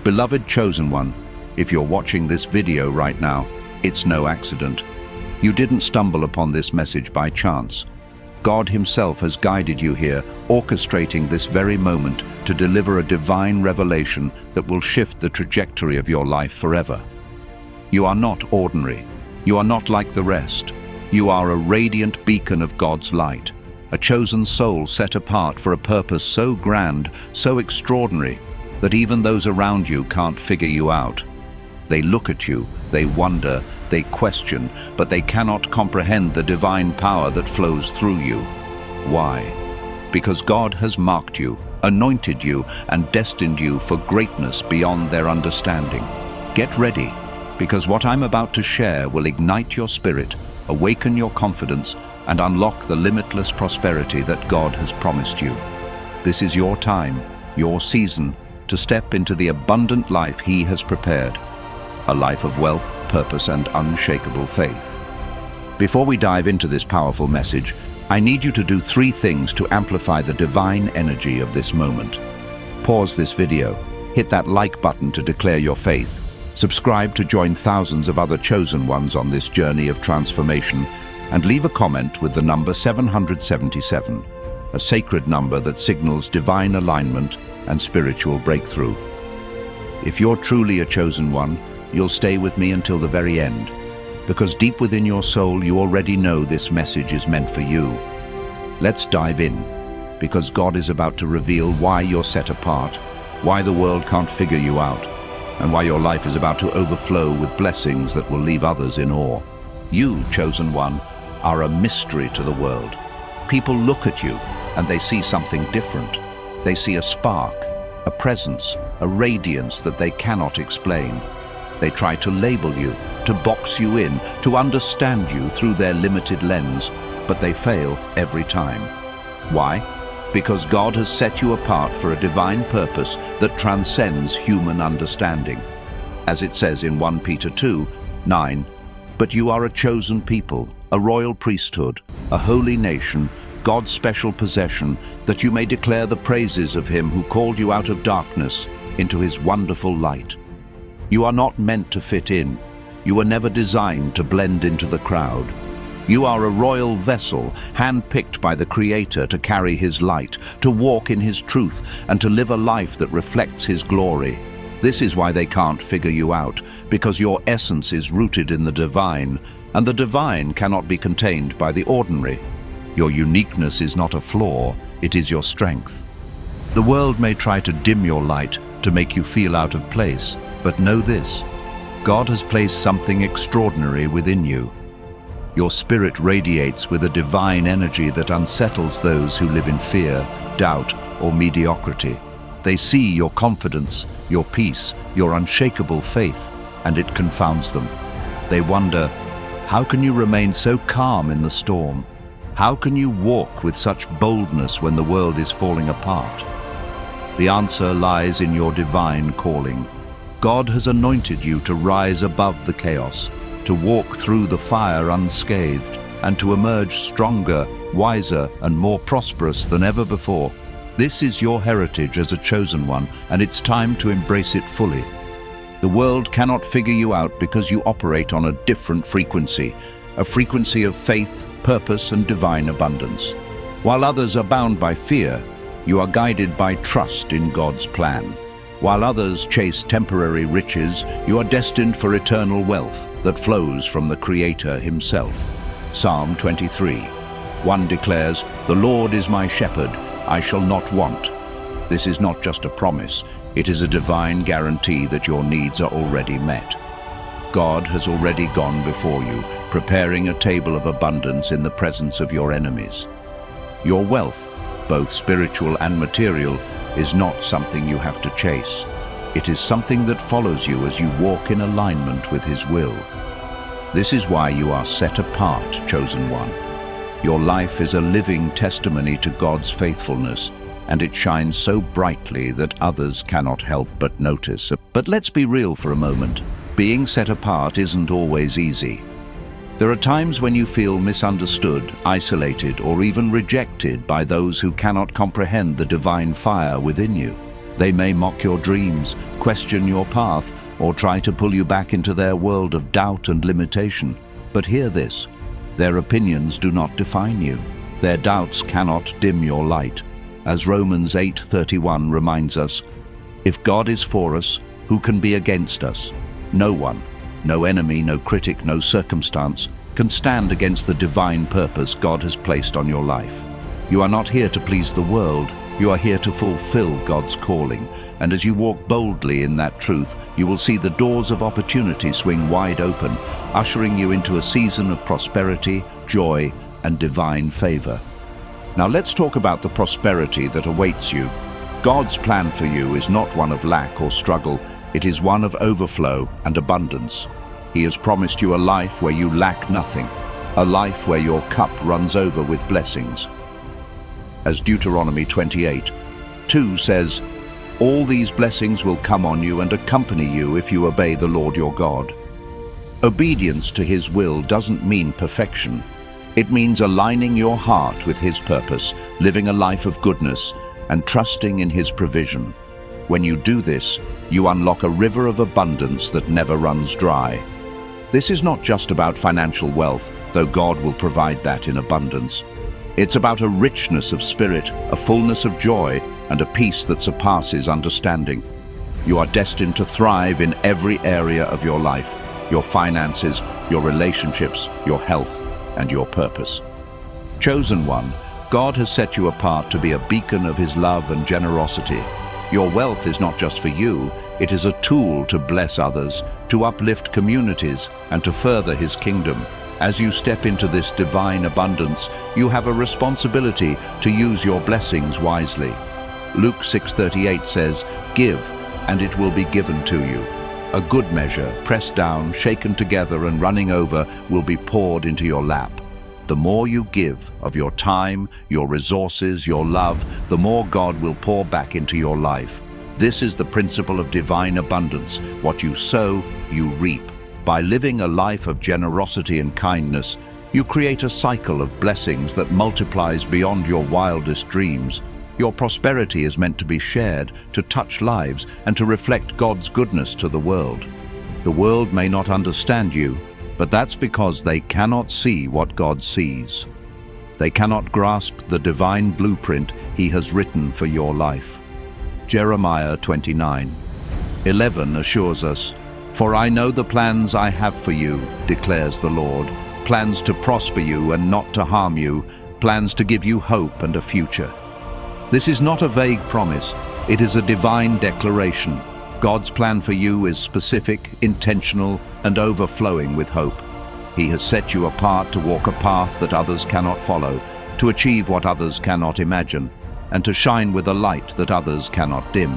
Beloved chosen one, if you're watching this video right now, it's no accident. You didn't stumble upon this message by chance. God Himself has guided you here, orchestrating this very moment to deliver a divine revelation that will shift the trajectory of your life forever. You are not ordinary. You are not like the rest. You are a radiant beacon of God's light, a chosen soul set apart for a purpose so grand, so extraordinary, that even those around you can't figure you out. They look at you, they wonder, they question, but they cannot comprehend the divine power that flows through you. Why? Because God has marked you, anointed you, and destined you for greatness beyond their understanding. Get ready, because what I'm about to share will ignite your spirit, awaken your confidence, and unlock the limitless prosperity that God has promised you. This is your time, your season, to step into the abundant life He has prepared. A life of wealth, purpose, and unshakable faith. Before we dive into this powerful message, I need you to do 3 things to amplify the divine energy of this moment. Pause this video, hit that like button to declare your faith, subscribe to join thousands of other chosen ones on this journey of transformation, and leave a comment with the number 777, a sacred number that signals divine alignment and spiritual breakthrough. If you're truly a chosen one, you'll stay with me until the very end, because deep within your soul you already know this message is meant for you. Let's dive in, because God is about to reveal why you're set apart, why the world can't figure you out, and why your life is about to overflow with blessings that will leave others in awe. You, chosen one, are a mystery to the world. People look at you and they see something different. They see a spark, a presence, a radiance that they cannot explain. They try to label you, to box you in, to understand you through their limited lens, but they fail every time. Why? Because God has set you apart for a divine purpose that transcends human understanding. As it says in 1 Peter 2:9, "But you are a chosen people, a royal priesthood, a holy nation, God's special possession, that you may declare the praises of Him who called you out of darkness into His wonderful light." You are not meant to fit in. You were never designed to blend into the crowd. You are a royal vessel, handpicked by the Creator to carry His light, to walk in His truth, and to live a life that reflects His glory. This is why they can't figure you out, because your essence is rooted in the divine, and the divine cannot be contained by the ordinary. Your uniqueness is not a flaw, it is your strength. The world may try to dim your light, to make you feel out of place, but know this: God has placed something extraordinary within you. Your spirit radiates with a divine energy that unsettles those who live in fear, doubt, or mediocrity. They see your confidence, your peace, your unshakable faith, and it confounds them. They wonder, how can you remain so calm in the storm? How can you walk with such boldness when the world is falling apart? The answer lies in your divine calling. God has anointed you to rise above the chaos, to walk through the fire unscathed, and to emerge stronger, wiser, and more prosperous than ever before. This is your heritage as a chosen one, and it's time to embrace it fully. The world cannot figure you out because you operate on a different frequency, a frequency of faith, purpose, and divine abundance. While others are bound by fear, you are guided by trust in God's plan. While others chase temporary riches, you are destined for eternal wealth that flows from the Creator Himself. Psalm 23:1 declares, "The Lord is my shepherd, I shall not want." This is not just a promise, it is a divine guarantee that your needs are already met. God has already gone before you, preparing a table of abundance in the presence of your enemies. Your wealth, both spiritual and material, is not something you have to chase. It is something that follows you as you walk in alignment with His will. This is why you are set apart, chosen one. Your life is a living testimony to God's faithfulness, and it shines so brightly that others cannot help but notice. But let's be real for a moment. Being set apart isn't always easy. There are times when you feel misunderstood, isolated, or even rejected by those who cannot comprehend the divine fire within you. They may mock your dreams, question your path, or try to pull you back into their world of doubt and limitation. But hear this: their opinions do not define you. Their doubts cannot dim your light. As Romans 8:31 reminds us, if God is for us, who can be against us? No one, no enemy, no critic, no circumstance can stand against the divine purpose God has placed on your life. You are not here to please the world. You are here to fulfill God's calling. And as you walk boldly in that truth, you will see the doors of opportunity swing wide open, ushering you into a season of prosperity, joy, and divine favor. Now let's talk about the prosperity that awaits you. God's plan for you is not one of lack or struggle. It is one of overflow and abundance. He has promised you a life where you lack nothing, a life where your cup runs over with blessings. As Deuteronomy 28:2 says, all these blessings will come on you and accompany you if you obey the Lord your God. Obedience to His will doesn't mean perfection. It means aligning your heart with His purpose, living a life of goodness, and trusting in His provision. When you do this, you unlock a river of abundance that never runs dry. This is not just about financial wealth, though God will provide that in abundance. It's about a richness of spirit, a fullness of joy, and a peace that surpasses understanding. You are destined to thrive in every area of your life: your finances, your relationships, your health, and your purpose. Chosen one, God has set you apart to be a beacon of His love and generosity. Your wealth is not just for you, it is a tool to bless others, to uplift communities, and to further His kingdom. As you step into this divine abundance, you have a responsibility to use your blessings wisely. Luke 6:38 says, "Give, and it will be given to you. A good measure, pressed down, shaken together, and running over, will be poured into your lap." The more you give of your time, your resources, your love, the more God will pour back into your life. This is the principle of divine abundance. What you sow, you reap. By living a life of generosity and kindness, you create a cycle of blessings that multiplies beyond your wildest dreams. Your prosperity is meant to be shared, to touch lives, and to reflect God's goodness to the world. The world may not understand you, but that's because they cannot see what God sees. They cannot grasp the divine blueprint He has written for your life. Jeremiah 29:11 assures us, "For I know the plans I have for you, declares the Lord, plans to prosper you and not to harm you, plans to give you hope and a future." This is not a vague promise, it is a divine declaration. God's plan for you is specific, intentional, and overflowing with hope. He has set you apart to walk a path that others cannot follow, to achieve what others cannot imagine, and to shine with a light that others cannot dim.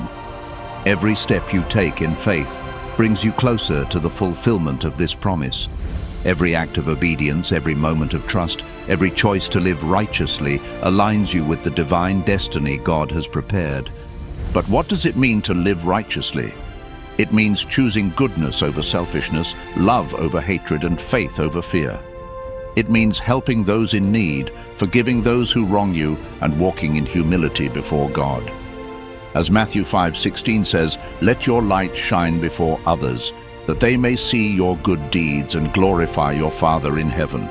Every step you take in faith brings you closer to the fulfillment of this promise. Every act of obedience, every moment of trust, every choice to live righteously aligns you with the divine destiny God has prepared. But what does it mean to live righteously? It means choosing goodness over selfishness, love over hatred, and faith over fear. It means helping those in need, forgiving those who wrong you, and walking in humility before God. As Matthew 5:16 says, "Let your light shine before others, that they may see your good deeds and glorify your Father in heaven."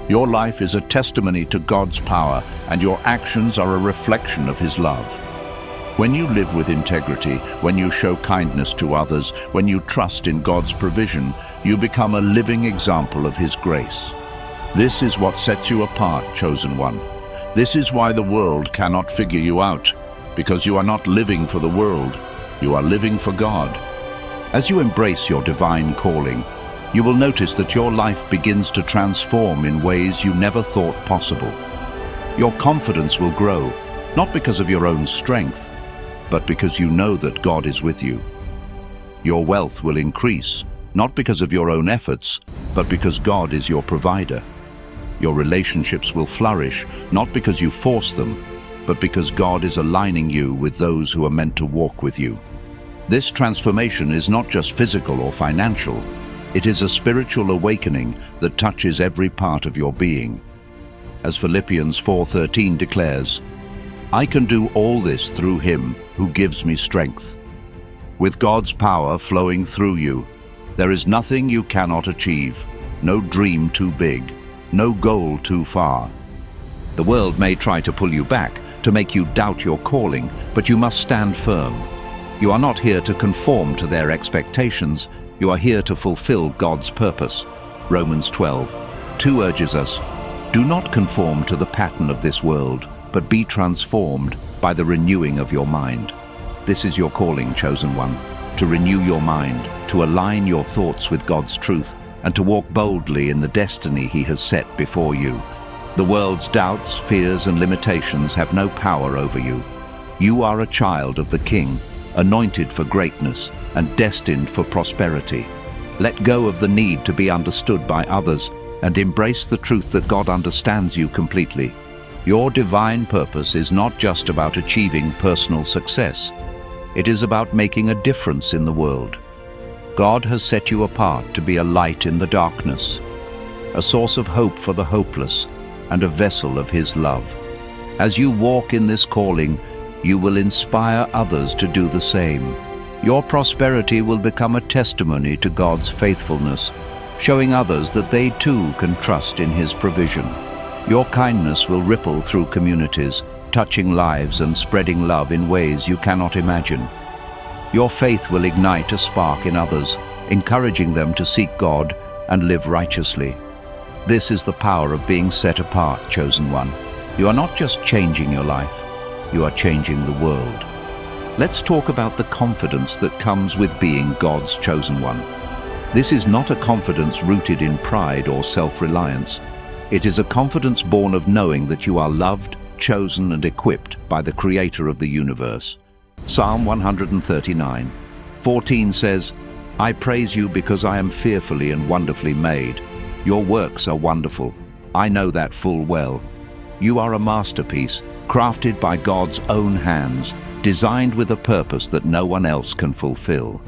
Your life is a testimony to God's power, and your actions are a reflection of His love. When you live with integrity, when you show kindness to others, when you trust in God's provision, you become a living example of His grace. This is what sets you apart, chosen one. This is why the world cannot figure you out, because you are not living for the world, you are living for God. As you embrace your divine calling, you will notice that your life begins to transform in ways you never thought possible. Your confidence will grow, not because of your own strength, but because you know that God is with you. Your wealth will increase, not because of your own efforts, but because God is your provider. Your relationships will flourish, not because you force them, but because God is aligning you with those who are meant to walk with you. This transformation is not just physical or financial, it is a spiritual awakening that touches every part of your being. As Philippians 4:13 declares, I can do all this through him who gives me strength. With God's power flowing through you, there is nothing you cannot achieve, no dream too big, no goal too far. The world may try to pull you back, to make you doubt your calling, but you must stand firm. You are not here to conform to their expectations, you are here to fulfill God's purpose. Romans 12:2 urges us, do not conform to the pattern of this world, but be transformed by the renewing of your mind. This is your calling, chosen one, to renew your mind, to align your thoughts with God's truth, and to walk boldly in the destiny he has set before you. The world's doubts, fears, and limitations have no power over you. You are a child of the King, anointed for greatness and destined for prosperity. Let go of the need to be understood by others and embrace the truth that God understands you completely. Your divine purpose is not just about achieving personal success. It is about making a difference in the world. God has set you apart to be a light in the darkness, a source of hope for the hopeless, and a vessel of his love. As you walk in this calling, you will inspire others to do the same. Your prosperity will become a testimony to God's faithfulness, showing others that they too can trust in his provision. Your kindness will ripple through communities, touching lives and spreading love in ways you cannot imagine. Your faith will ignite a spark in others, encouraging them to seek God and live righteously. This is the power of being set apart, chosen one. You are not just changing your life, you are changing the world. Let's talk about the confidence that comes with being God's chosen one. This is not a confidence rooted in pride or self-reliance. It is a confidence born of knowing that you are loved, chosen, and equipped by the Creator of the universe. Psalm 139:14 says, I praise you because I am fearfully and wonderfully made. Your works are wonderful. I know that full well. You are a masterpiece, crafted by God's own hands, designed with a purpose that no one else can fulfill.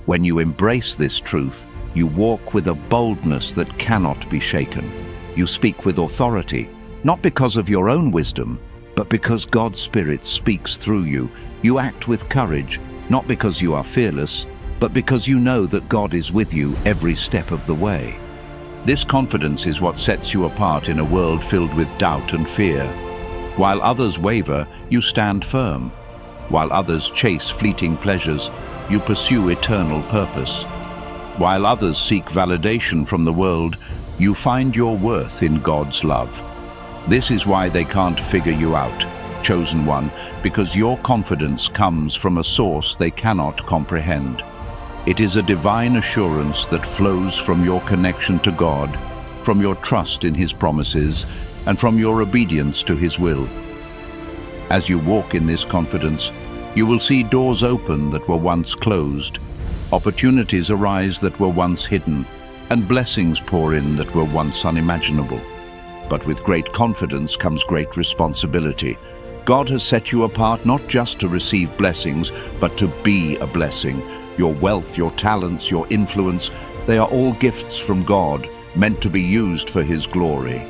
When you embrace this truth, you walk with a boldness that cannot be shaken. You speak with authority, not because of your own wisdom, but because God's Spirit speaks through you. You act with courage, not because you are fearless, but because you know that God is with you every step of the way. This confidence is what sets you apart in a world filled with doubt and fear. While others waver, you stand firm. While others chase fleeting pleasures, you pursue eternal purpose. While others seek validation from the world, you find your worth in God's love. This is why they can't figure you out, chosen one, because your confidence comes from a source they cannot comprehend. It is a divine assurance that flows from your connection to God, from your trust in his promises, and from your obedience to his will. As you walk in this confidence, you will see doors open that were once closed, opportunities arise that were once hidden, and blessings pour in that were once unimaginable. But with great confidence comes great responsibility. God has set you apart not just to receive blessings, but to be a blessing. Your wealth, your talents, your influence, they are all gifts from God, meant to be used for his glory.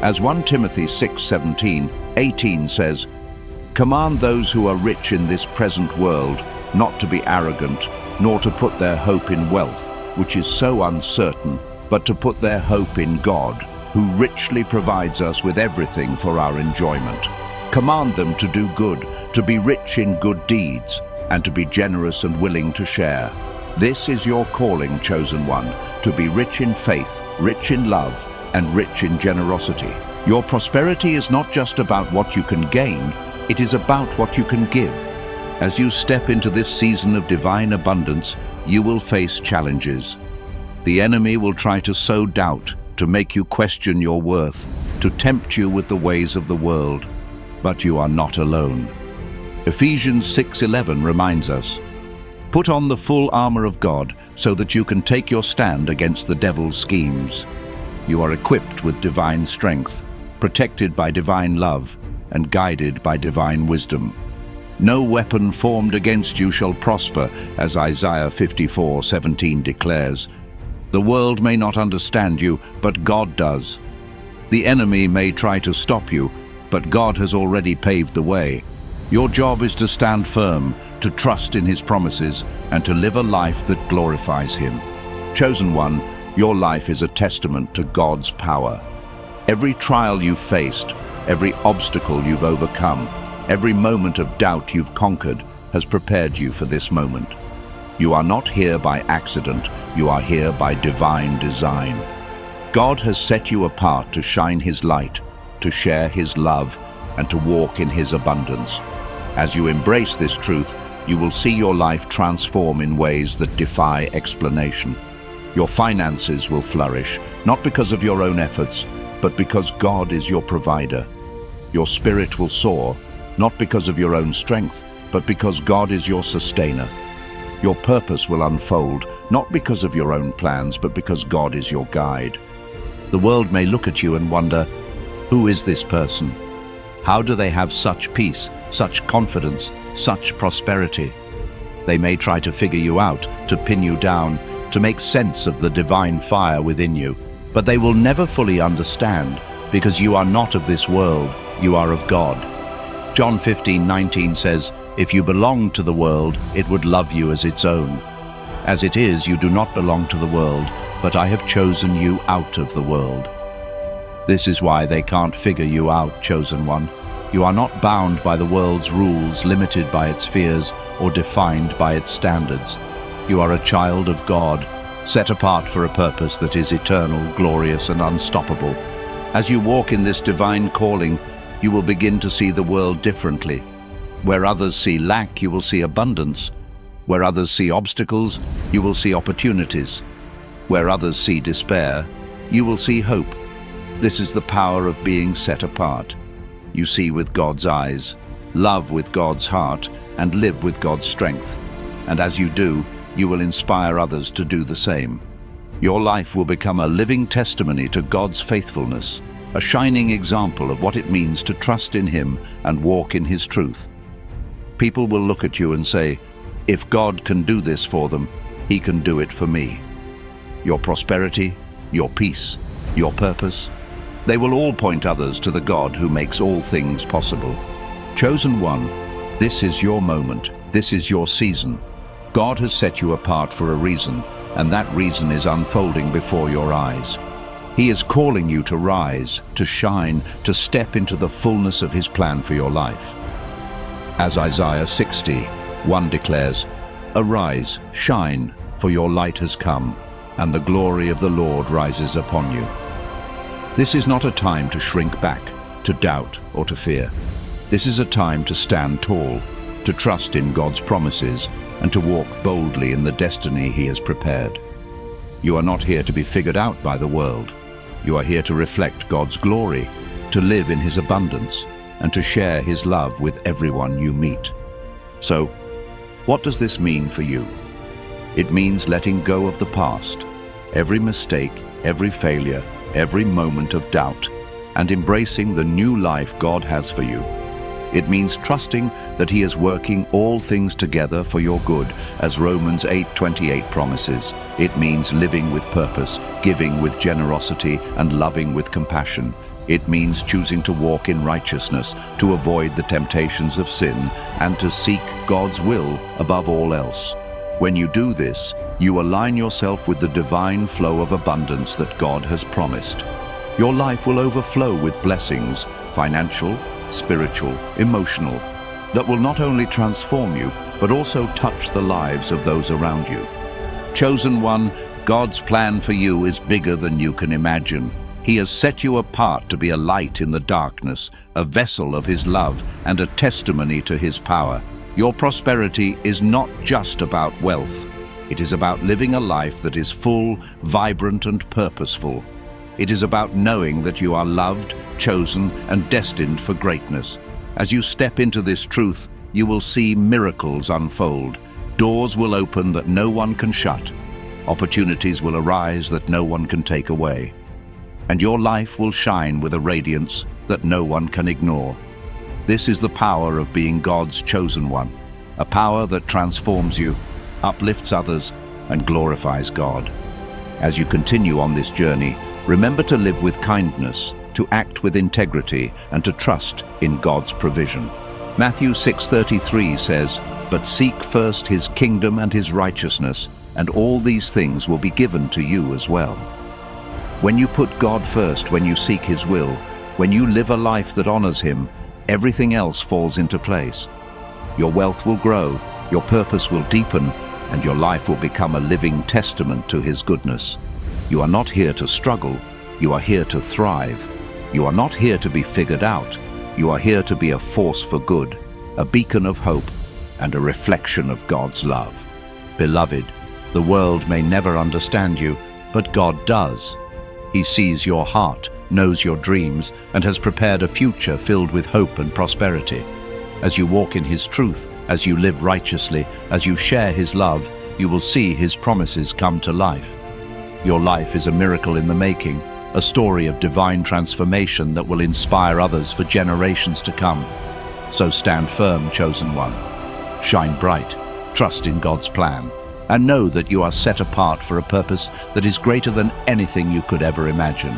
As 1 Timothy 6:17-18 says, Command those who are rich in this present world not to be arrogant, nor to put their hope in wealth, which is so uncertain, but to put their hope in God, who richly provides us with everything for our enjoyment. Command them to do good, to be rich in good deeds, and to be generous and willing to share. This is your calling, chosen one, to be rich in faith, rich in love, and rich in generosity. Your prosperity is not just about what you can gain, it is about what you can give. As you step into this season of divine abundance, you will face challenges. The enemy will try to sow doubt, to make you question your worth, to tempt you with the ways of the world. But you are not alone. Ephesians 6:11 reminds us, Put on the full armor of God so that you can take your stand against the devil's schemes. You are equipped with divine strength, protected by divine love, and guided by divine wisdom. No weapon formed against you shall prosper, as Isaiah 54:17 declares. The world may not understand you, but God does. The enemy may try to stop you, but God has already paved the way. Your job is to stand firm, to trust in His promises, and to live a life that glorifies Him. Chosen one, your life is a testament to God's power. Every trial you've faced, every obstacle you've overcome, every moment of doubt you've conquered has prepared you for this moment. You are not here by accident, you are here by divine design. God has set you apart to shine His light, to share His love, and to walk in His abundance. As you embrace this truth, you will see your life transform in ways that defy explanation. Your finances will flourish, not because of your own efforts, but because God is your provider. Your spirit will soar, not because of your own strength, but because God is your sustainer. Your purpose will unfold, not because of your own plans, but because God is your guide. The world may look at you and wonder, who is this person? How do they have such peace, such confidence, such prosperity? They may try to figure you out, to pin you down, to make sense of the divine fire within you, but they will never fully understand, because you are not of this world, you are of God. John 15:19 says, "If you belong to the world, it would love you as its own. As it is, you do not belong to the world, but I have chosen you out of the world." This is why they can't figure you out, chosen one. You are not bound by the world's rules, limited by its fears, or defined by its standards. You are a child of God, set apart for a purpose that is eternal, glorious, and unstoppable. As you walk in this divine calling, you will begin to see the world differently. Where others see lack, you will see abundance. Where others see obstacles, you will see opportunities. Where others see despair, you will see hope. This is the power of being set apart. You see with God's eyes, love with God's heart, and live with God's strength. And as you do, you will inspire others to do the same. Your life will become a living testimony to God's faithfulness, a shining example of what it means to trust in Him and walk in His truth. People will look at you and say, if God can do this for them, He can do it for me. Your prosperity, your peace, your purpose, they will all point others to the God who makes all things possible. Chosen one, this is your moment, this is your season. God has set you apart for a reason, and that reason is unfolding before your eyes. He is calling you to rise, to shine, to step into the fullness of His plan for your life. As Isaiah 60:1 declares, "Arise, shine, for your light has come, and the glory of the Lord rises upon you." This is not a time to shrink back, to doubt, or to fear. This is a time to stand tall, to trust in God's promises, and to walk boldly in the destiny He has prepared. You are not here to be figured out by the world. You are here to reflect God's glory, to live in His abundance, and to share His love with everyone you meet. So, what does this mean for you? It means letting go of the past, every mistake, every failure, every moment of doubt, and embracing the new life God has for you. It means trusting that He is working all things together for your good, as Romans 8:28 promises. It means living with purpose, giving with generosity, and loving with compassion. It means choosing to walk in righteousness, to avoid the temptations of sin, and to seek God's will above all else. When you do this, you align yourself with the divine flow of abundance that God has promised. Your life will overflow with blessings, financial, spiritual, emotional, that will not only transform you, but also touch the lives of those around you. Chosen one, God's plan for you is bigger than you can imagine. He has set you apart to be a light in the darkness, a vessel of His love, and a testimony to His power. Your prosperity is not just about wealth. It is about living a life that is full, vibrant, and purposeful. It is about knowing that you are loved, chosen, and destined for greatness. As you step into this truth, you will see miracles unfold. Doors will open that no one can shut. Opportunities will arise that no one can take away. And your life will shine with a radiance that no one can ignore. This is the power of being God's chosen one, a power that transforms you, uplifts others, and glorifies God. As you continue on this journey, remember to live with kindness, to act with integrity, and to trust in God's provision. Matthew 6:33 says, "But seek first his kingdom and his righteousness, and all these things will be given to you as well." When you put God first, when you seek his will, when you live a life that honors him, everything else falls into place. Your wealth will grow, your purpose will deepen, and your life will become a living testament to his goodness. You are not here to struggle, you are here to thrive. You are not here to be figured out, you are here to be a force for good, a beacon of hope, and a reflection of God's love. Beloved, the world may never understand you, but God does. He sees your heart, knows your dreams, and has prepared a future filled with hope and prosperity. As you walk in his truth, as you live righteously, as you share his love, you will see his promises come to life. Your life is a miracle in the making, a story of divine transformation that will inspire others for generations to come. So stand firm, chosen one. Shine bright, trust in God's plan, and know that you are set apart for a purpose that is greater than anything you could ever imagine.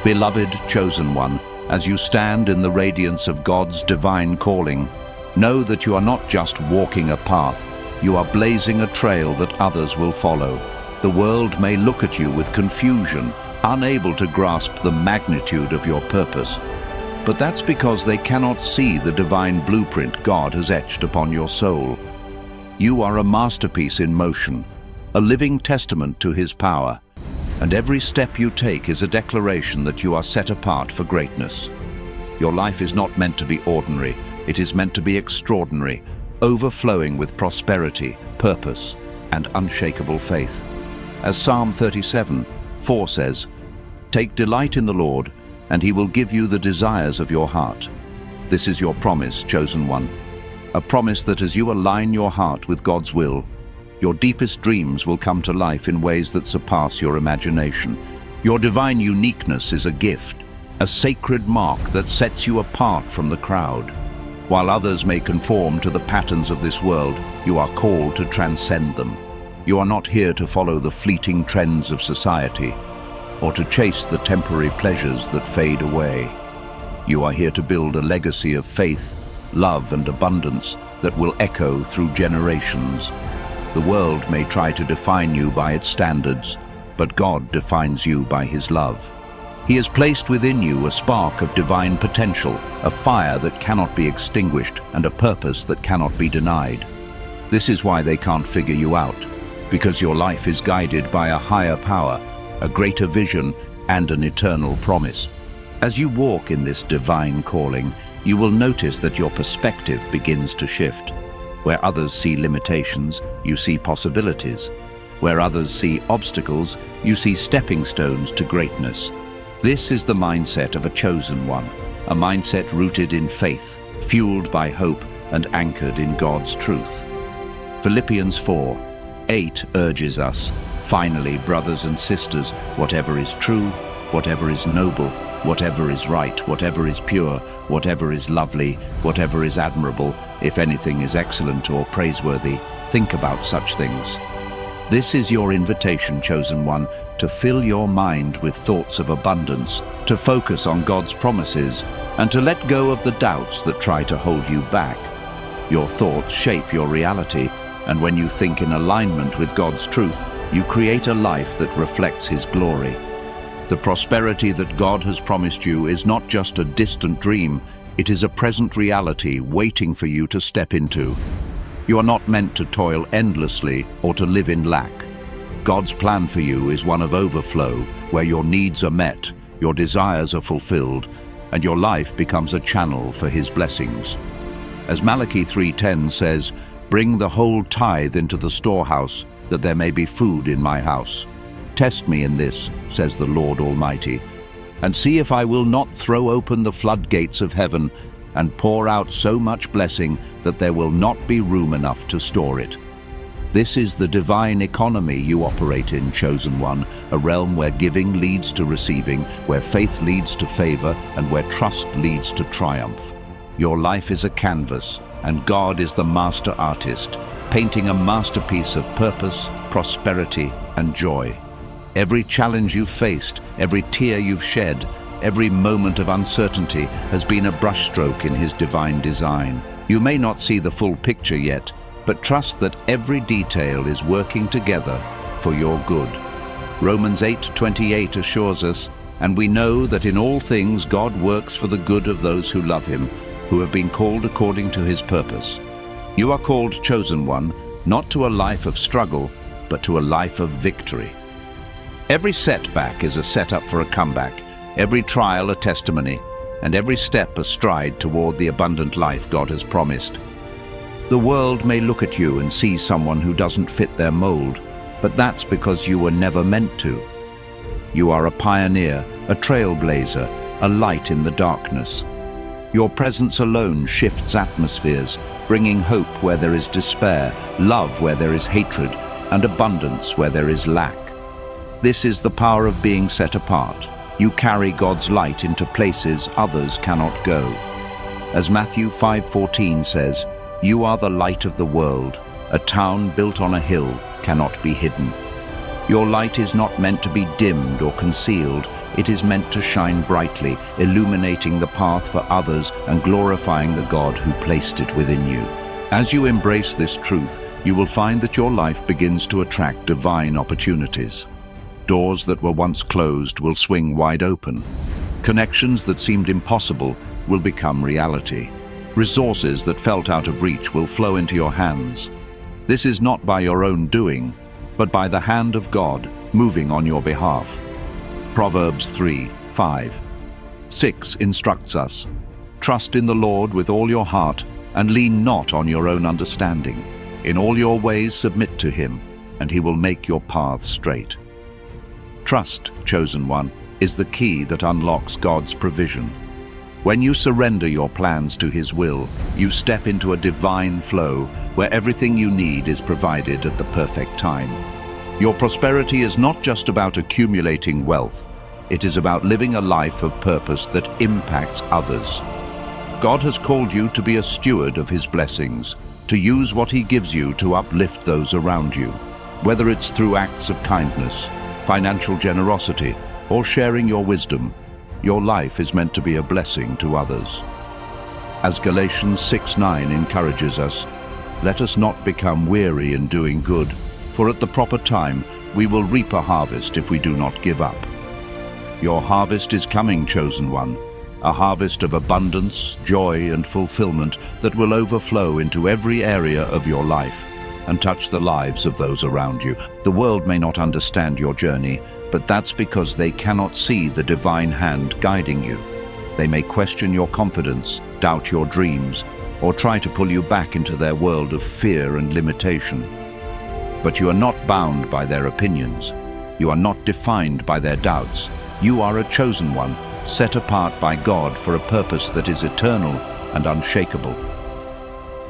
Beloved chosen one, as you stand in the radiance of God's divine calling, know that you are not just walking a path, you are blazing a trail that others will follow. The world may look at you with confusion, unable to grasp the magnitude of your purpose. But that's because they cannot see the divine blueprint God has etched upon your soul. You are a masterpiece in motion, a living testament to his power, and every step you take is a declaration that you are set apart for greatness. Your life is not meant to be ordinary, it is meant to be extraordinary, overflowing with prosperity, purpose, and unshakable faith. As Psalm 37:4 says, "Take delight in the Lord, and he will give you the desires of your heart." This is your promise, chosen one. A promise that as you align your heart with God's will, your deepest dreams will come to life in ways that surpass your imagination. Your divine uniqueness is a gift, a sacred mark that sets you apart from the crowd. While others may conform to the patterns of this world, you are called to transcend them. You are not here to follow the fleeting trends of society, or to chase the temporary pleasures that fade away. You are here to build a legacy of faith, love, and abundance that will echo through generations. The world may try to define you by its standards, but God defines you by his love. He has placed within you a spark of divine potential, a fire that cannot be extinguished, and a purpose that cannot be denied. This is why they can't figure you out, because your life is guided by a higher power, a greater vision, and an eternal promise. As you walk in this divine calling, you will notice that your perspective begins to shift. Where others see limitations, you see possibilities. Where others see obstacles, you see stepping stones to greatness. This is the mindset of a chosen one, a mindset rooted in faith, fueled by hope, and anchored in God's truth. Philippians 4:8 urges us, "Finally, brothers and sisters, whatever is true, whatever is noble, whatever is right, whatever is pure, whatever is lovely, whatever is admirable, if anything is excellent or praiseworthy, think about such things." This is your invitation, chosen one, to fill your mind with thoughts of abundance, to focus on God's promises, and to let go of the doubts that try to hold you back. Your thoughts shape your reality, and when you think in alignment with God's truth, you create a life that reflects his glory. The prosperity that God has promised you is not just a distant dream, it is a present reality waiting for you to step into. You are not meant to toil endlessly or to live in lack. God's plan for you is one of overflow, where your needs are met, your desires are fulfilled, and your life becomes a channel for his blessings. As Malachi 3:10 says, "Bring the whole tithe into the storehouse, that there may be food in my house. Test me in this, says the Lord Almighty, and see if I will not throw open the floodgates of heaven and pour out so much blessing that there will not be room enough to store it." This is the divine economy you operate in, chosen one, a realm where giving leads to receiving, where faith leads to favor, and where trust leads to triumph. Your life is a canvas, and God is the master artist, painting a masterpiece of purpose, prosperity, and joy. Every challenge you've faced, every tear you've shed, every moment of uncertainty has been a brushstroke in his divine design. You may not see the full picture yet, but trust that every detail is working together for your good. Romans 8:28 assures us, "And we know that in all things God works for the good of those who love him, who have been called according to his purpose." You are called, chosen one, not to a life of struggle, but to a life of victory. Every setback is a setup for a comeback, every trial a testimony, and every step a stride toward the abundant life God has promised. The world may look at you and see someone who doesn't fit their mold, but that's because you were never meant to. You are a pioneer, a trailblazer, a light in the darkness. Your presence alone shifts atmospheres, bringing hope where there is despair, love where there is hatred, and abundance where there is lack. This is the power of being set apart. You carry God's light into places others cannot go. As Matthew 5:14 says, "You are the light of the world. A town built on a hill cannot be hidden." Your light is not meant to be dimmed or concealed. It is meant to shine brightly, illuminating the path for others and glorifying the God who placed it within you. As you embrace this truth, you will find that your life begins to attract divine opportunities. Doors that were once closed will swing wide open. Connections that seemed impossible will become reality. Resources that felt out of reach will flow into your hands. This is not by your own doing, but by the hand of God moving on your behalf. Proverbs 3:5-6 instructs us, "Trust in the Lord with all your heart, and lean not on your own understanding. In all your ways submit to him, and he will make your paths straight." Trust, chosen one, is the key that unlocks God's provision. When you surrender your plans to his will, you step into a divine flow where everything you need is provided at the perfect time. Your prosperity is not just about accumulating wealth. It is about living a life of purpose that impacts others. God has called you to be a steward of his blessings, to use what he gives you to uplift those around you. Whether it's through acts of kindness, financial generosity, or sharing your wisdom, your life is meant to be a blessing to others. As Galatians 6:9 encourages us, "Let us not become weary in doing good, for at the proper time we will reap a harvest if we do not give up." Your harvest is coming, chosen one, a harvest of abundance, joy, and fulfillment that will overflow into every area of your life and touch the lives of those around you. The world may not understand your journey, but that's because they cannot see the divine hand guiding you. They may question your confidence, doubt your dreams, or try to pull you back into their world of fear and limitation. But you are not bound by their opinions. You are not defined by their doubts. You are a chosen one, set apart by God for a purpose that is eternal and unshakable.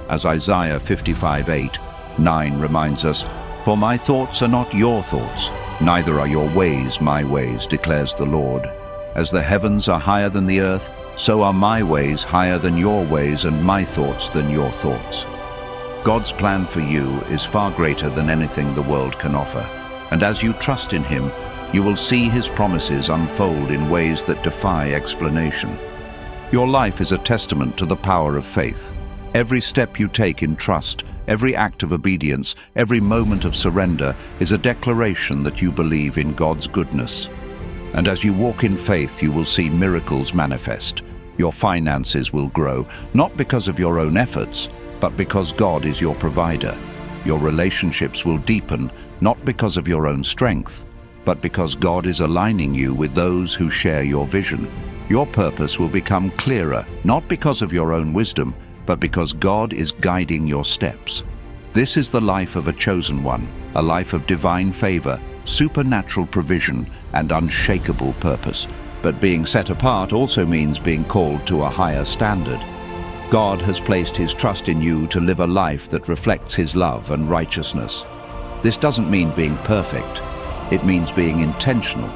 As Isaiah 55:8-9 reminds us, "For my thoughts are not your thoughts, neither are your ways my ways, declares the Lord. As the heavens are higher than the earth, so are my ways higher than your ways, and my thoughts than your thoughts." God's plan for you is far greater than anything the world can offer. And as you trust in him, you will see his promises unfold in ways that defy explanation. Your life is a testament to the power of faith. Every step you take in trust, every act of obedience, every moment of surrender is a declaration that you believe in God's goodness. And as you walk in faith, you will see miracles manifest. Your finances will grow, not because of your own efforts, but because God is your provider. Your relationships will deepen, not because of your own strength, but because God is aligning you with those who share your vision. Your purpose will become clearer, not because of your own wisdom, but because God is guiding your steps. This is the life of a chosen one, a life of divine favor, supernatural provision, and unshakable purpose. But being set apart also means being called to a higher standard. God has placed his trust in you to live a life that reflects his love and righteousness. This doesn't mean being perfect. It means being intentional.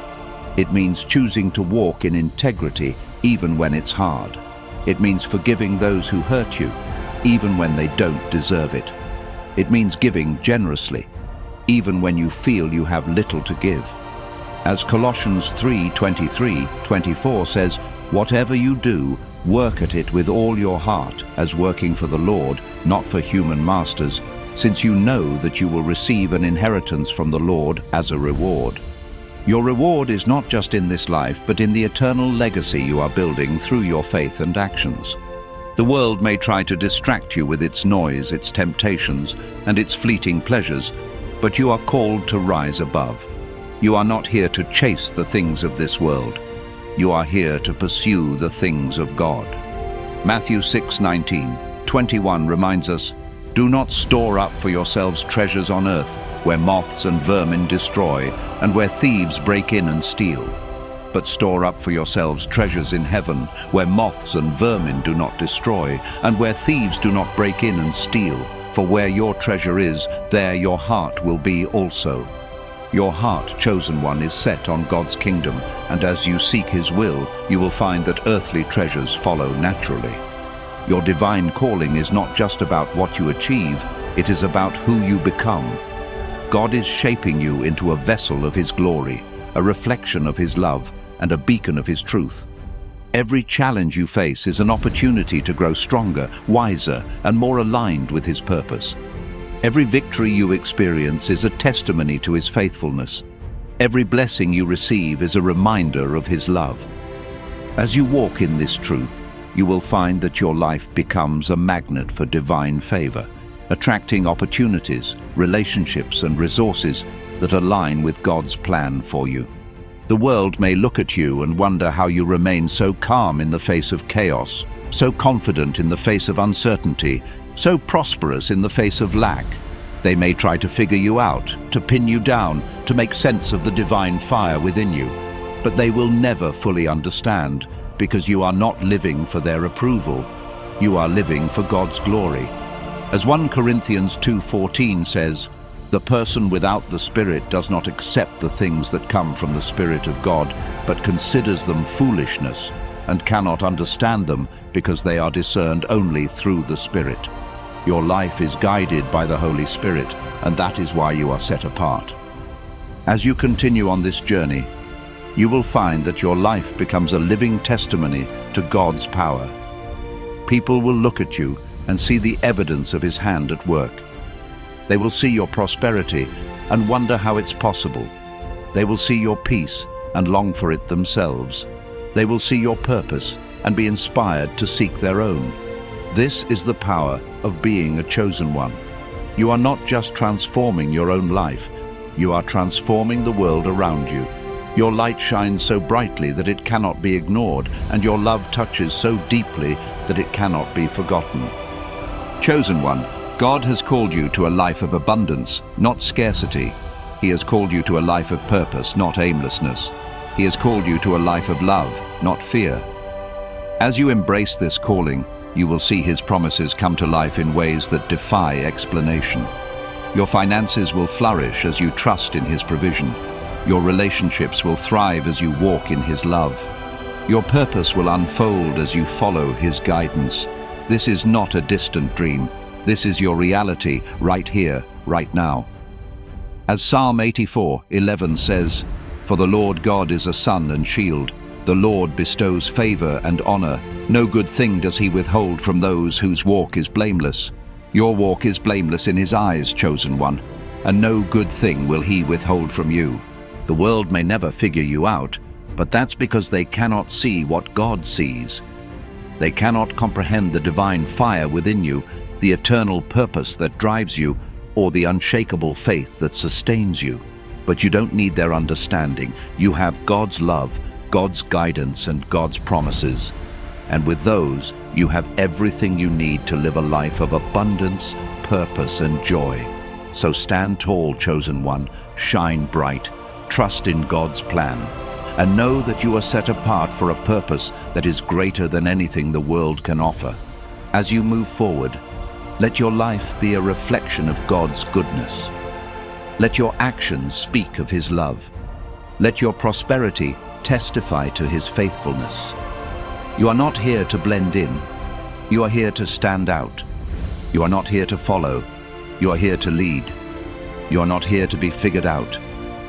It means choosing to walk in integrity even when it's hard. It means forgiving those who hurt you, even when they don't deserve it. It means giving generously, even when you feel you have little to give. As Colossians 3:23-24 says, "Whatever you do, work at it with all your heart, as working for the Lord, not for human masters, since you know that you will receive an inheritance from the Lord as a reward." Your reward is not just in this life, but in the eternal legacy you are building through your faith and actions. The world may try to distract you with its noise, its temptations, and its fleeting pleasures, but you are called to rise above. You are not here to chase the things of this world. You are here to pursue the things of God. Matthew 6:19-21 reminds us, "Do not store up for yourselves treasures on earth, where moths and vermin destroy, and where thieves break in and steal. But store up for yourselves treasures in heaven, where moths and vermin do not destroy, and where thieves do not break in and steal. For where your treasure is, there your heart will be also." Your heart, chosen one, is set on God's kingdom, and as you seek His will, you will find that earthly treasures follow naturally. Your divine calling is not just about what you achieve, it is about who you become. God is shaping you into a vessel of His glory, a reflection of His love, and a beacon of His truth. Every challenge you face is an opportunity to grow stronger, wiser, and more aligned with His purpose. Every victory you experience is a testimony to His faithfulness. Every blessing you receive is a reminder of His love. As you walk in this truth, you will find that your life becomes a magnet for divine favor, attracting opportunities, relationships, and resources that align with God's plan for you. The world may look at you and wonder how you remain so calm in the face of chaos, so confident in the face of uncertainty, so prosperous in the face of lack. They may try to figure you out, to pin you down, to make sense of the divine fire within you. But they will never fully understand, because you are not living for their approval. You are living for God's glory. As 1 Corinthians 2:14 says, "The person without the Spirit does not accept the things that come from the Spirit of God, but considers them foolishness, and cannot understand them because they are discerned only through the Spirit." Your life is guided by the Holy Spirit, and that is why you are set apart. As you continue on this journey, you will find that your life becomes a living testimony to God's power. People will look at you and see the evidence of His hand at work. They will see your prosperity and wonder how it's possible. They will see your peace and long for it themselves. They will see your purpose and be inspired to seek their own. This is the power of being a chosen one. You are not just transforming your own life, you are transforming the world around you. Your light shines so brightly that it cannot be ignored, and your love touches so deeply that it cannot be forgotten. Chosen one, God has called you to a life of abundance, not scarcity. He has called you to a life of purpose, not aimlessness. He has called you to a life of love, not fear. As you embrace this calling, you will see His promises come to life in ways that defy explanation. Your finances will flourish as you trust in His provision. Your relationships will thrive as you walk in His love. Your purpose will unfold as you follow His guidance. This is not a distant dream. This is your reality right here, right now. As Psalm 84:11 says, "For the Lord God is a sun and shield. The Lord bestows favor and honor. No good thing does He withhold from those whose walk is blameless." Your walk is blameless in His eyes, chosen one, and no good thing will He withhold from you. The world may never figure you out, but that's because they cannot see what God sees. They cannot comprehend the divine fire within you, the eternal purpose that drives you, or the unshakable faith that sustains you. But you don't need their understanding. You have God's love, God's guidance, and God's promises. And with those, you have everything you need to live a life of abundance, purpose, and joy. So stand tall, chosen one, shine bright, trust in God's plan, and know that you are set apart for a purpose that is greater than anything the world can offer. As you move forward, let your life be a reflection of God's goodness. Let your actions speak of His love. Let your prosperity testify to His faithfulness. You are not here to blend in. You are here to stand out. You are not here to follow. You are here to lead. You are not here to be figured out.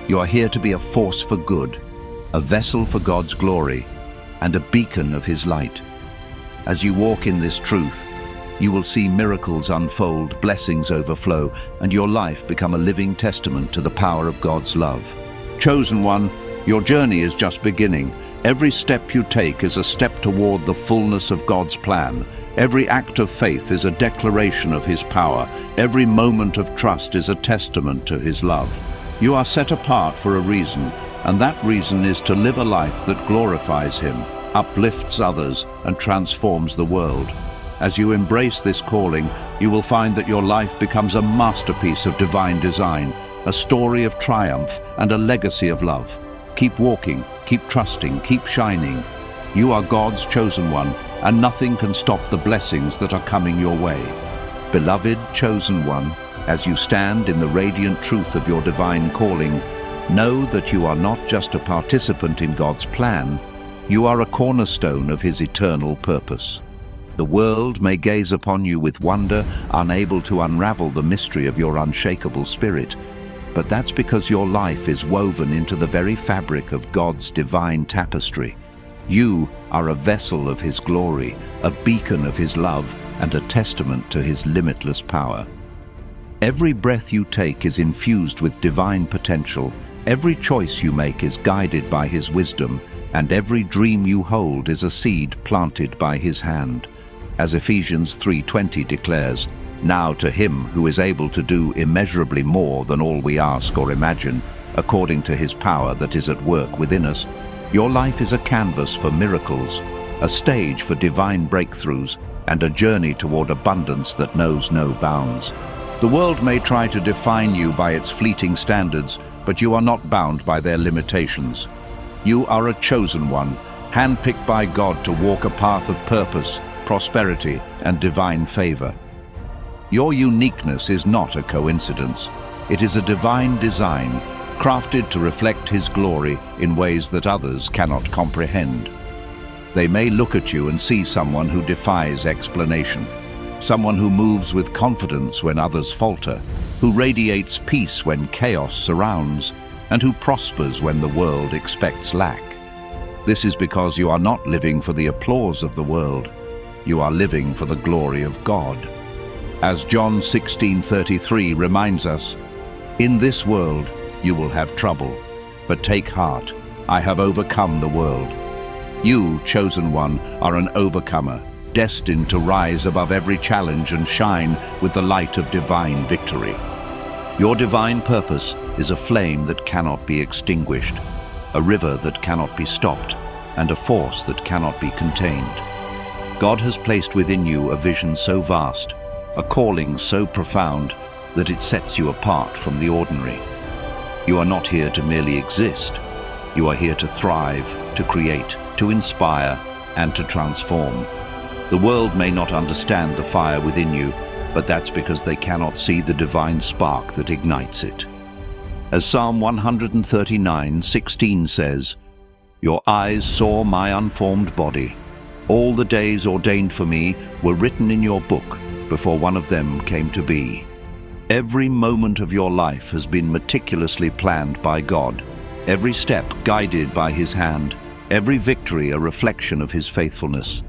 You are here to be a force for good, a vessel for God's glory, and a beacon of His light. As you walk in this truth, you will see miracles unfold, blessings overflow, and your life become a living testament to the power of God's love. Chosen one, your journey is just beginning. Every step you take is a step toward the fullness of God's plan. Every act of faith is a declaration of His power. Every moment of trust is a testament to His love. You are set apart for a reason, and that reason is to live a life that glorifies Him, uplifts others, and transforms the world. As you embrace this calling, you will find that your life becomes a masterpiece of divine design, a story of triumph, and a legacy of love. Keep walking, keep trusting, keep shining. You are God's chosen one, and nothing can stop the blessings that are coming your way. Beloved chosen one, as you stand in the radiant truth of your divine calling, know that you are not just a participant in God's plan, you are a cornerstone of His eternal purpose. The world may gaze upon you with wonder, unable to unravel the mystery of your unshakable spirit, but that's because your life is woven into the very fabric of God's divine tapestry. You are a vessel of His glory, a beacon of His love, and a testament to His limitless power. Every breath you take is infused with divine potential. Every choice you make is guided by His wisdom, and every dream you hold is a seed planted by His hand. As Ephesians 3:20 declares, "Now to Him who is able to do immeasurably more than all we ask or imagine, according to His power that is at work within us," your life is a canvas for miracles, a stage for divine breakthroughs, and a journey toward abundance that knows no bounds. The world may try to define you by its fleeting standards, but you are not bound by their limitations. You are a chosen one, handpicked by God to walk a path of purpose, prosperity, and divine favor. Your uniqueness is not a coincidence. It is a divine design, crafted to reflect His glory in ways that others cannot comprehend. They may look at you and see someone who defies explanation, someone who moves with confidence when others falter, who radiates peace when chaos surrounds, and who prospers when the world expects lack. This is because you are not living for the applause of the world. You are living for the glory of God. As John 16:33 reminds us, "In this world you will have trouble, but take heart, I have overcome the world." You, chosen one, are an overcomer, destined to rise above every challenge and shine with the light of divine victory. Your divine purpose is a flame that cannot be extinguished, a river that cannot be stopped, and a force that cannot be contained. God has placed within you a vision so vast, a calling so profound, that it sets you apart from the ordinary. You are not here to merely exist. You are here to thrive, to create, to inspire, and to transform. The world may not understand the fire within you, but that's because they cannot see the divine spark that ignites it. As Psalm 139:16 says, "Your eyes saw my unformed body. All the days ordained for me were written in your book before one of them came to be." Every moment of your life has been meticulously planned by God, every step guided by His hand, every victory a reflection of His faithfulness.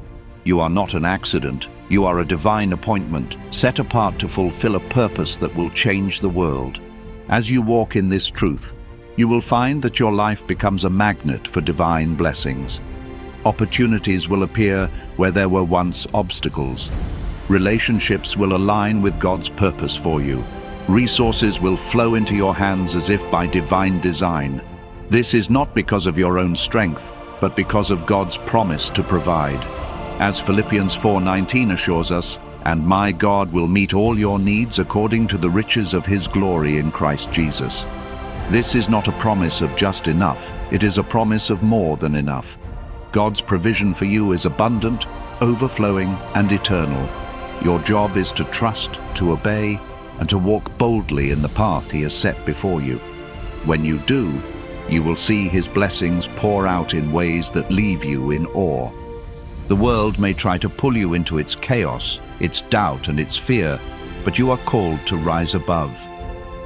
You are not an accident. You are a divine appointment, set apart to fulfill a purpose that will change the world. As you walk in this truth, you will find that your life becomes a magnet for divine blessings. Opportunities will appear where there were once obstacles. Relationships will align with God's purpose for you. Resources will flow into your hands as if by divine design. This is not because of your own strength, but because of God's promise to provide. As Philippians 4:19 assures us, "And my God will meet all your needs according to the riches of His glory in Christ Jesus." This is not a promise of just enough. It is a promise of more than enough. God's provision for you is abundant, overflowing, and eternal. Your job is to trust, to obey, and to walk boldly in the path He has set before you. When you do, you will see His blessings pour out in ways that leave you in awe. The world may try to pull you into its chaos, its doubt, and its fear, but you are called to rise above.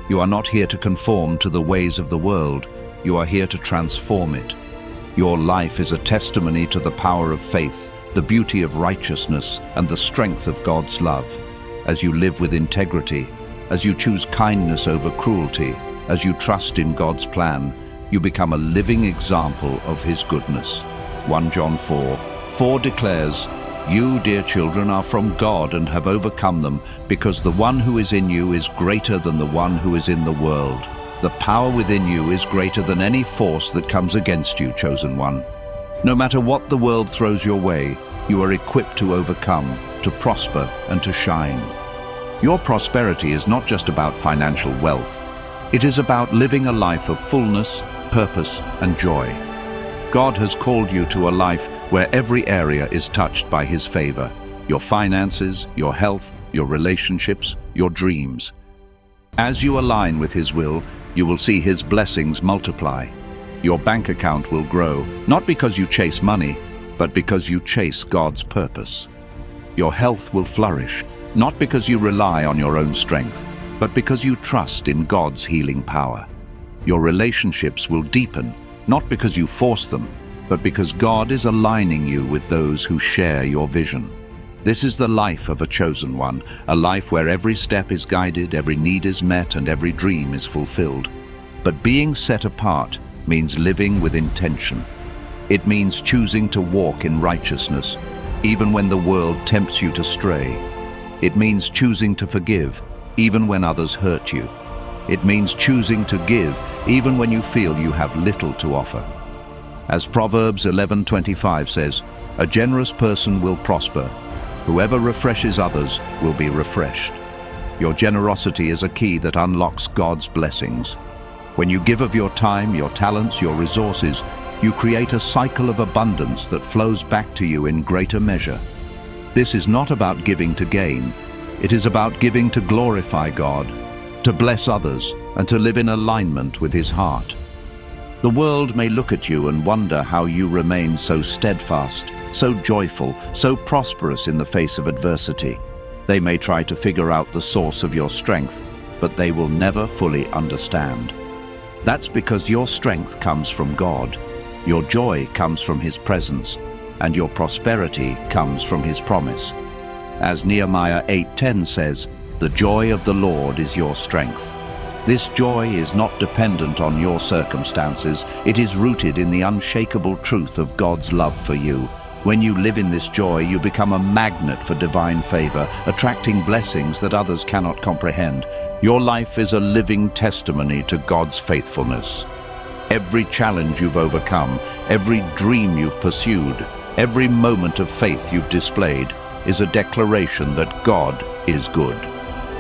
You are not here to conform to the ways of the world. You are here to transform it. Your life is a testimony to the power of faith, the beauty of righteousness, and the strength of God's love. As you live with integrity, as you choose kindness over cruelty, as you trust in God's plan, you become a living example of His goodness. 1 John 4:4 declares, "You, dear children, are from God and have overcome them, because the one who is in you is greater than the one who is in the world. The power within you is greater than any force that comes against you, chosen one." No matter what the world throws your way, you are equipped to overcome, to prosper, and to shine. Your prosperity is not just about financial wealth. It is about living a life of fullness, purpose, and joy. God has called you to a life where every area is touched by His favor. Your finances, your health, your relationships, your dreams. As you align with His will, you will see His blessings multiply. Your bank account will grow, not because you chase money, but because you chase God's purpose. Your health will flourish, not because you rely on your own strength, but because you trust in God's healing power. Your relationships will deepen, not because you force them, but because God is aligning you with those who share your vision. This is the life of a chosen one, a life where every step is guided, every need is met, and every dream is fulfilled. But being set apart means living with intention. It means choosing to walk in righteousness, even when the world tempts you to stray. It means choosing to forgive, even when others hurt you. It means choosing to give, even when you feel you have little to offer. As Proverbs 11:25 says, "A generous person will prosper. Whoever refreshes others will be refreshed." Your generosity is a key that unlocks God's blessings. When you give of your time, your talents, your resources, you create a cycle of abundance that flows back to you in greater measure. This is not about giving to gain. It is about giving to glorify God, to bless others, and to live in alignment with His heart. The world may look at you and wonder how you remain so steadfast, so joyful, so prosperous in the face of adversity. They may try to figure out the source of your strength, but they will never fully understand. That's because your strength comes from God, your joy comes from His presence, and your prosperity comes from His promise. As Nehemiah 8:10 says, "The joy of the Lord is your strength." This joy is not dependent on your circumstances. It is rooted in the unshakable truth of God's love for you. When you live in this joy, you become a magnet for divine favor, attracting blessings that others cannot comprehend. Your life is a living testimony to God's faithfulness. Every challenge you've overcome, every dream you've pursued, every moment of faith you've displayed is a declaration that God is good.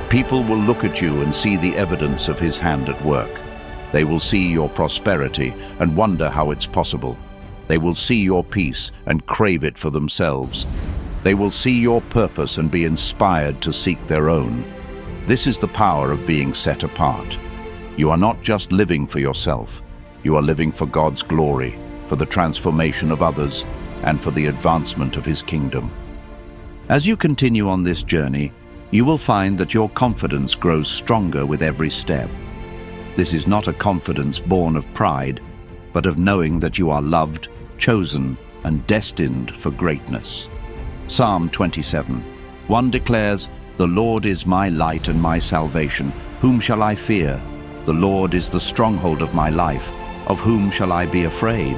People will look at you and see the evidence of His hand at work. They will see your prosperity and wonder how it's possible. They will see your peace and crave it for themselves. They will see your purpose and be inspired to seek their own. This is the power of being set apart. You are not just living for yourself. You are living for God's glory, for the transformation of others, and for the advancement of His kingdom. As you continue on this journey, you will find that your confidence grows stronger with every step. This is not a confidence born of pride, but of knowing that you are loved, chosen, and destined for greatness. Psalm 27:1 declares, "The Lord is my light and my salvation. Whom shall I fear? The Lord is the stronghold of my life. Of whom shall I be afraid?"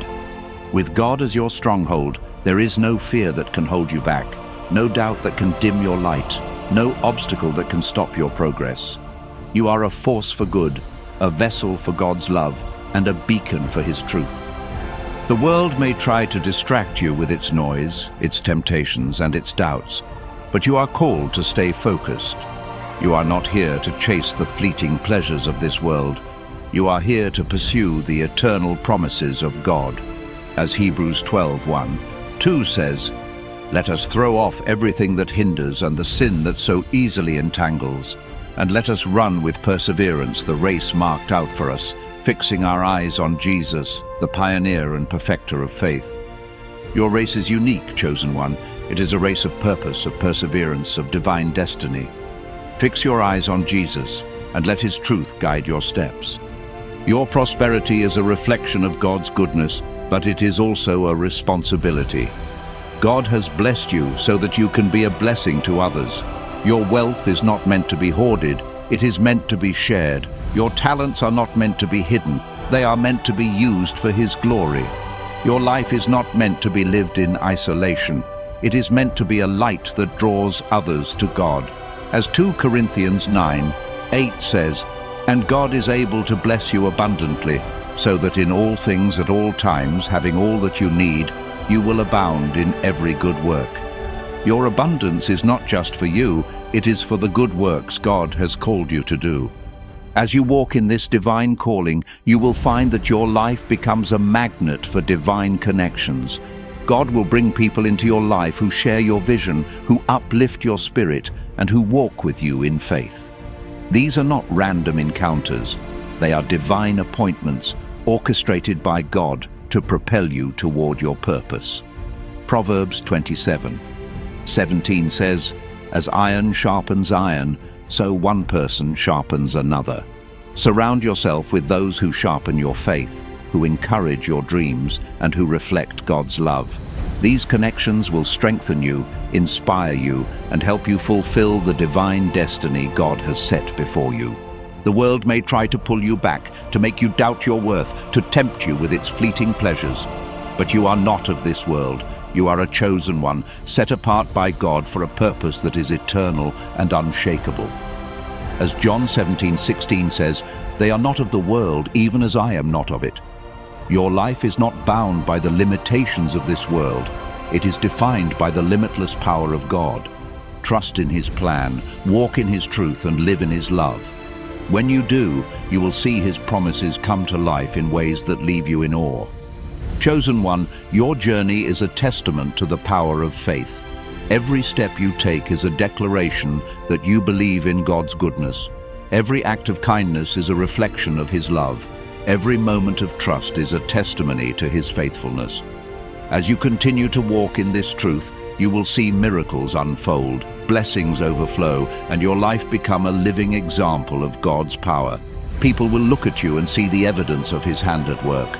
With God as your stronghold, there is no fear that can hold you back, no doubt that can dim your light, no obstacle that can stop your progress. You are a force for good, a vessel for God's love, and a beacon for His truth. The world may try to distract you with its noise, its temptations, and its doubts, but you are called to stay focused. You are not here to chase the fleeting pleasures of this world. You are here to pursue the eternal promises of God. As Hebrews 12:1-2 says, "Let us throw off everything that hinders and the sin that so easily entangles, and let us run with perseverance the race marked out for us, fixing our eyes on Jesus, the pioneer and perfecter of faith." Your race is unique, chosen one. It is a race of purpose, of perseverance, of divine destiny. Fix your eyes on Jesus, and let His truth guide your steps. Your prosperity is a reflection of God's goodness, but it is also a responsibility. God has blessed you so that you can be a blessing to others. Your wealth is not meant to be hoarded, it is meant to be shared. Your talents are not meant to be hidden, they are meant to be used for His glory. Your life is not meant to be lived in isolation, it is meant to be a light that draws others to God. As 2 Corinthians 9:8 says, "And God is able to bless you abundantly, so that in all things at all times, having all that you need, you will abound in every good work." Your abundance is not just for you, it is for the good works God has called you to do. As you walk in this divine calling, you will find that your life becomes a magnet for divine connections. God will bring people into your life who share your vision, who uplift your spirit, and who walk with you in faith. These are not random encounters. They are divine appointments orchestrated by God to propel you toward your purpose. Proverbs 27:17 says, "As iron sharpens iron, so one person sharpens another." Surround yourself with those who sharpen your faith, who encourage your dreams, and who reflect God's love. These connections will strengthen you, inspire you, and help you fulfill the divine destiny God has set before you. The world may try to pull you back, to make you doubt your worth, to tempt you with its fleeting pleasures. But you are not of this world. You are a chosen one, set apart by God for a purpose that is eternal and unshakable. As John 17:16 says, "They are not of the world, even as I am not of it." Your life is not bound by the limitations of this world. It is defined by the limitless power of God. Trust in His plan, walk in His truth, and live in His love. When you do, you will see His promises come to life in ways that leave you in awe. Chosen one, your journey is a testament to the power of faith. Every step you take is a declaration that you believe in God's goodness. Every act of kindness is a reflection of His love. Every moment of trust is a testimony to His faithfulness. As you continue to walk in this truth, you will see miracles unfold, blessings overflow, and your life become a living example of God's power. People will look at you and see the evidence of His hand at work.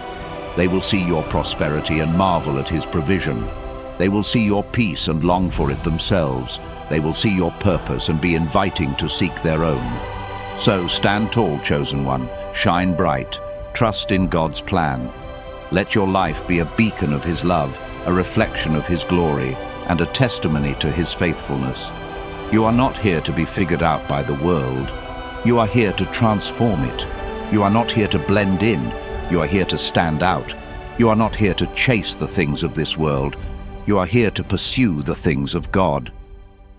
They will see your prosperity and marvel at His provision. They will see your peace and long for it themselves. They will see your purpose and be inviting to seek their own. So stand tall, chosen one. Shine bright. Trust in God's plan. Let your life be a beacon of His love, a reflection of His glory, and a testimony to His faithfulness. You are not here to be figured out by the world. You are here to transform it. You are not here to blend in. You are here to stand out. You are not here to chase the things of this world. You are here to pursue the things of God.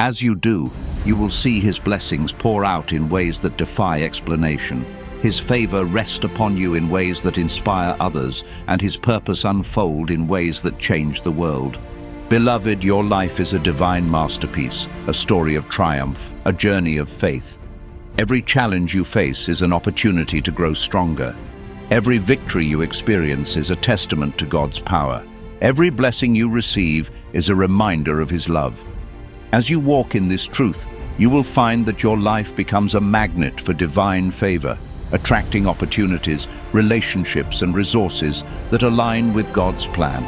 As you do, you will see His blessings pour out in ways that defy explanation. His favor rest upon you in ways that inspire others, and His purpose unfold in ways that change the world. Beloved, your life is a divine masterpiece, a story of triumph, a journey of faith. Every challenge you face is an opportunity to grow stronger. Every victory you experience is a testament to God's power. Every blessing you receive is a reminder of His love. As you walk in this truth, you will find that your life becomes a magnet for divine favor, attracting opportunities, relationships, and resources that align with God's plan.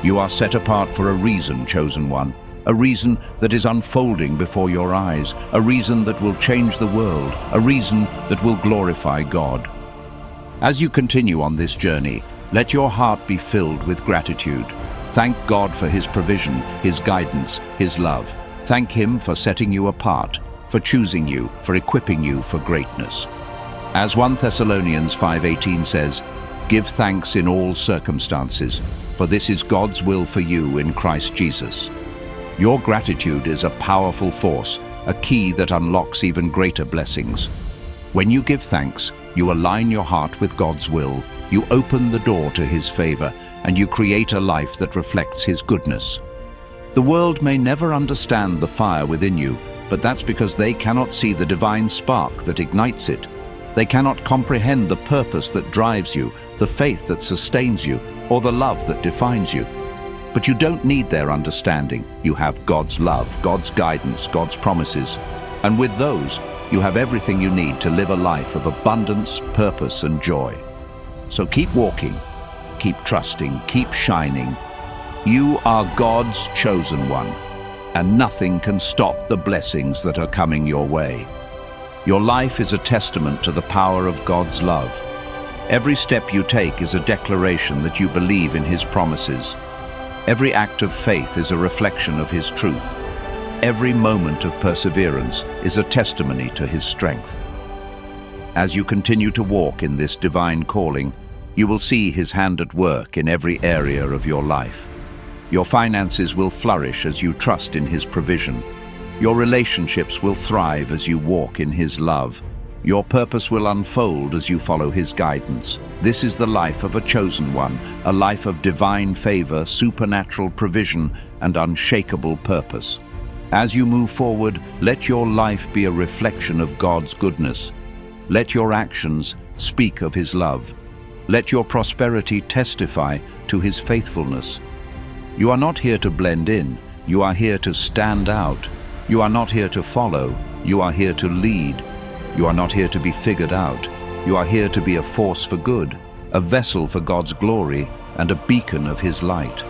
You are set apart for a reason, chosen one, a reason that is unfolding before your eyes, a reason that will change the world, a reason that will glorify God. As you continue on this journey, let your heart be filled with gratitude. Thank God for His provision, His guidance, His love. Thank Him for setting you apart, for choosing you, for equipping you for greatness. As 1 Thessalonians 5:18 says, "Give thanks in all circumstances, for this is God's will for you in Christ Jesus." Your gratitude is a powerful force, a key that unlocks even greater blessings. When you give thanks, you align your heart with God's will, you open the door to His favor, and you create a life that reflects His goodness. The world may never understand the fire within you, but that's because they cannot see the divine spark that ignites it. They cannot comprehend the purpose that drives you, the faith that sustains you, or the love that defines you. But you don't need their understanding. You have God's love, God's guidance, God's promises. And with those, You have everything you need to live a life of abundance, purpose, and joy. So keep walking, keep trusting, keep shining. You are God's chosen one, and nothing can stop the blessings that are coming your way. Your life is a testament to the power of God's love. Every step you take is a declaration that you believe in His promises. Every act of faith is a reflection of His truth. Every moment of perseverance is a testimony to His strength. As you continue to walk in this divine calling, you will see His hand at work in every area of your life. Your finances will flourish as you trust in His provision. Your relationships will thrive as you walk in His love. Your purpose will unfold as you follow His guidance. This is the life of a chosen one, a life of divine favor, supernatural provision, and unshakable purpose. As you move forward, let your life be a reflection of God's goodness. Let your actions speak of His love. Let your prosperity testify to His faithfulness. You are not here to blend in. You are here to stand out. You are not here to follow. You are here to lead. You are not here to be figured out. You are here to be a force for good, a vessel for God's glory, and a beacon of His light.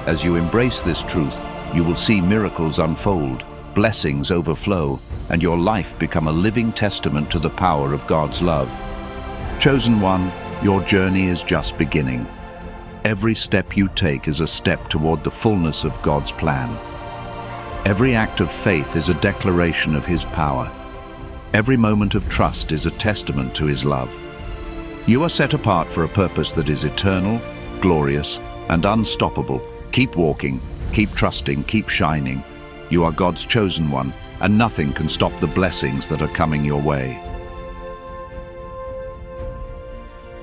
As you embrace this truth, you will see miracles unfold, blessings overflow, and your life become a living testament to the power of God's love. Chosen one, your journey is just beginning. Every step you take is a step toward the fullness of God's plan. Every act of faith is a declaration of His power. Every moment of trust is a testament to His love. You are set apart for a purpose that is eternal, glorious, and unstoppable. Keep walking, keep trusting, keep shining. You are God's chosen one, and nothing can stop the blessings that are coming your way.